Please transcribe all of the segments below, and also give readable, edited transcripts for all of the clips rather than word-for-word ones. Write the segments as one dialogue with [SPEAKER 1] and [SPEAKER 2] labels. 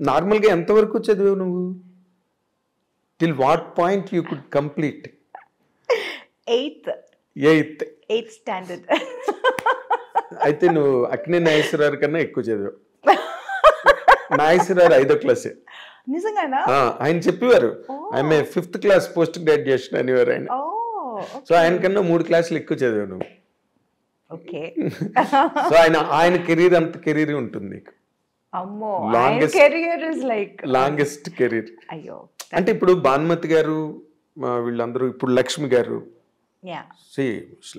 [SPEAKER 1] నార్మల్గా ఎంతవరకు చదివావు నువ్వు? Till what point you could complete?
[SPEAKER 2] 8th standard.
[SPEAKER 1] అయితే నువ్వు అక్కినే నాగేశ్వరరావు కన్నా ఎక్కువ చదివావు. నాగేశ్వరరావు 5వ క్లాసే.
[SPEAKER 2] నిజంగానా?
[SPEAKER 1] ఆయన చెప్పేవారు ఆమె 5th క్లాస్ పోస్ట్ గ్రాడ్యుయేషన్ అనేవారు ఆయన. సో ఆయన కన్నా 3 క్లాసులు ఎక్కువ చదివావు నువ్వు.
[SPEAKER 2] ఓకే.
[SPEAKER 1] సో ఆయన కెరీర్ అంత కెరీర్ ఉంటుంది నీకు.
[SPEAKER 2] అమ్మో, career is like
[SPEAKER 1] longest career.
[SPEAKER 2] అయ్యో.
[SPEAKER 1] అంటే ఇప్పుడు భానుమతి గారు వీళ్ళందరూ, ఇప్పుడు లక్ష్మి గారు,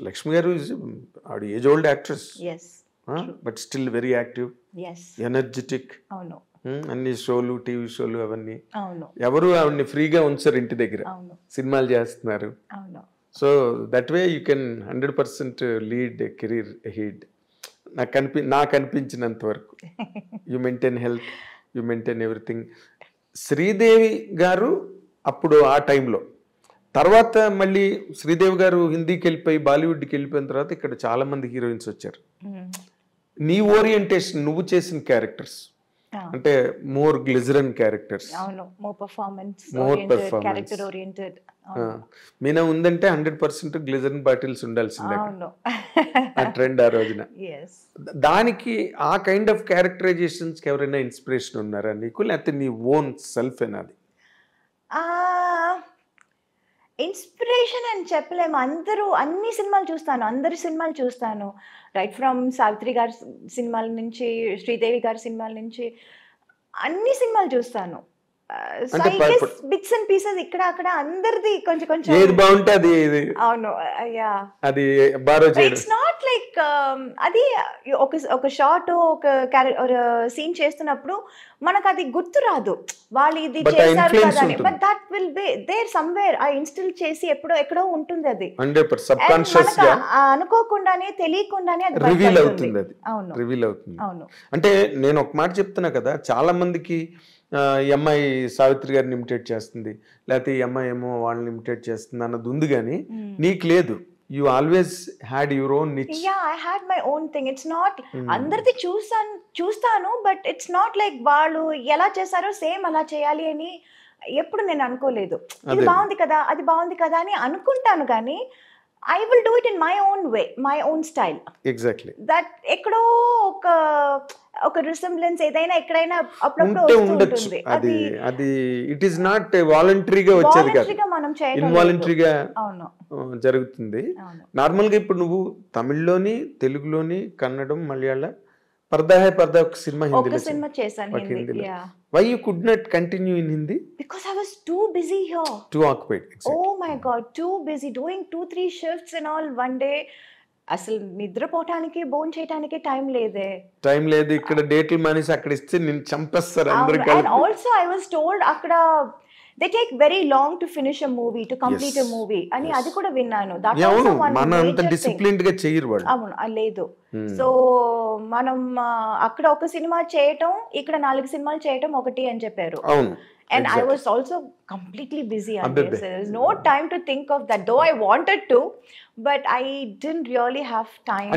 [SPEAKER 1] లక్ష్మి గారు ఆవిడ age old actress, but still very active, energetic.
[SPEAKER 2] అవును.
[SPEAKER 1] అన్ని షోలు, టీవీ షోలు అవన్నీ.
[SPEAKER 2] అవును.
[SPEAKER 1] ఎవరు ఆవిడని ఫ్రీగా ఉంచారు ఇంటి దగ్గర, సినిమాలు చేస్తున్నారు.
[SPEAKER 2] అవును.
[SPEAKER 1] So that way you can 100% lead career head. నాకు అనిపించినంత వరకు you maintain health, you maintain everything. Sridevi గారు అప్పుడు ఆ టైంలో, తర్వాత మళ్ళీ శ్రీదేవి గారు హిందీకి వెళ్ళిపోయి బాలీవుడ్కి వెళ్ళిపోయిన తర్వాత ఇక్కడ చాలా మంది హీరోయిన్స్ వచ్చారు. నీ ఓరియంటేషన్, నువ్వు చేసిన క్యారెక్టర్స్ అంటే మోర్ గ్లిజరన్ క్యారెక్టర్స్.
[SPEAKER 2] అవును, more performance,
[SPEAKER 1] character
[SPEAKER 2] oriented.
[SPEAKER 1] Meena ఉందంటే 100% గ్లిజరన్ బాటిల్స్ ఉండాల్సిందే. ఆ ట్రెండ్ ఆ రోజున. దానికి ఆ కైండ్ ఆఫ్ క్యారెక్టరైజేషన్స్ ఎవరైనా ఇన్స్పిరేషన్ ఉన్నారా నీకు, లేకపోతే నీ ఓన్ సెల్ఫ్ ఏనాది?
[SPEAKER 2] ఇన్స్పిరేషన్ అని చెప్పలేము. అన్ని సినిమాలు చూస్తాను, అందరి సినిమాలు చూస్తాను. రైట్ ఫ్రమ్ సావిత్రి గారి సినిమాల నుంచి, శ్రీదేవి గారి సినిమాల నుంచి అన్ని సినిమాలు చూస్తాను. బిట్స్ అండ్ పీసెస్ ఇక్కడ అక్కడ అందరిది కొంచెం కొంచెం
[SPEAKER 1] ఏది బాగుంటే అది.
[SPEAKER 2] అవును. యా,
[SPEAKER 1] అది బారో చేయడం.
[SPEAKER 2] ఇట్స్ నాట్ లైక్ అది ఒక షార్ట్, ఒక సీన్ చేస్తున్నప్పుడు మనకు అది గుర్తు రాదు, వాళ్ళు ఇది చేశారు కదా అని. But that will be there somewhere. ఆ ఇన్స్టిల్ చేసి ఎక్కడో ఉంటుంది అది.
[SPEAKER 1] 100% సబ్కాన్షియస్ గా
[SPEAKER 2] అనుకోకుండానే, తెలియకుండానే అది
[SPEAKER 1] రివీల్ అవుతుంది. అది
[SPEAKER 2] అవును,
[SPEAKER 1] రివీల్ అవుతుంది.
[SPEAKER 2] అవును.
[SPEAKER 1] అంటే నేను ఒక మాట చెప్తున్నా కదా, చాలా మందికి ఈ అమ్మాయి సావిత్రి గారిని ఇమిటేట్ చేస్తుంది, లేకపోతే ఈ అమ్మాయి ఏమో వాళ్ళని ఇమిటేట్ చేస్తుంది అన్నది ఉంది, కానీ నీకు లేదు. You always had your own niche.
[SPEAKER 2] Yeah, I had my own thing. It's not అందరిది చూస్తాను, బట్ ఇట్స్ నాట్ లైక్ వాళ్ళు ఎలా చేశారో సేమ్ అలా చేయాలి అని ఎప్పుడు నేను అనుకోలేదు. ఇది బాగుంది కదా, అది బాగుంది కదా అని అనుకుంటాను, కానీ I will do it in my own way, my own style.
[SPEAKER 1] Exactly.
[SPEAKER 2] That ఎక్కడో ఒక రిసెంబ్లెన్స్ ఏదైనా ఎక్కడైనా అప్పుడప్పుడు ఉంటుంది.
[SPEAKER 1] అది ఇట్ ఈస్ నాట్ వాలంటరీగా వచ్చేది కాదు,
[SPEAKER 2] మనం చేయడం
[SPEAKER 1] ఇన్వాలంటరీగా జరుగుతుంది. నార్మల్గా ఇప్పుడు నువ్వు తమిళ్లోని, తెలుగులోని, కన్నడం, మలయాళం, పర్దా హై పర్దా ఒక సినిమా
[SPEAKER 2] సినిమా చేశాను Hindi.
[SPEAKER 1] Why you could not continue in Hindi?
[SPEAKER 2] Because I was too busy here.
[SPEAKER 1] Too occupied. Exactly.
[SPEAKER 2] Oh my God, too busy doing 2-3 shifts and all one day. అసలు నిద్రపోవటానికి, భోజనం చేయడానికి టైం లేదు.
[SPEAKER 1] ఇక్కడ డేట్లు మానేసి అక్కడ ఇస్తే నేను చంపేస్తారు అందరూ.
[SPEAKER 2] And also I was told అక్కడ they take very long to finish a movie, to complete a movie అని అది కూడా విన్నాను. That also one
[SPEAKER 1] మన అంత డిసిప్లిన్డ్ గా చేయరు వాళ్ళు.
[SPEAKER 2] అవును, లేదు. సో మనం అక్కడ ఒక సినిమా చేయటం, ఇక్కడ 4 సినిమాలు చేయటం ఒకటి అని చెప్పారు.
[SPEAKER 1] అవును.
[SPEAKER 2] And I was also completely busy on this. There was no time to think of that, though I wanted to, but I didn't really have time.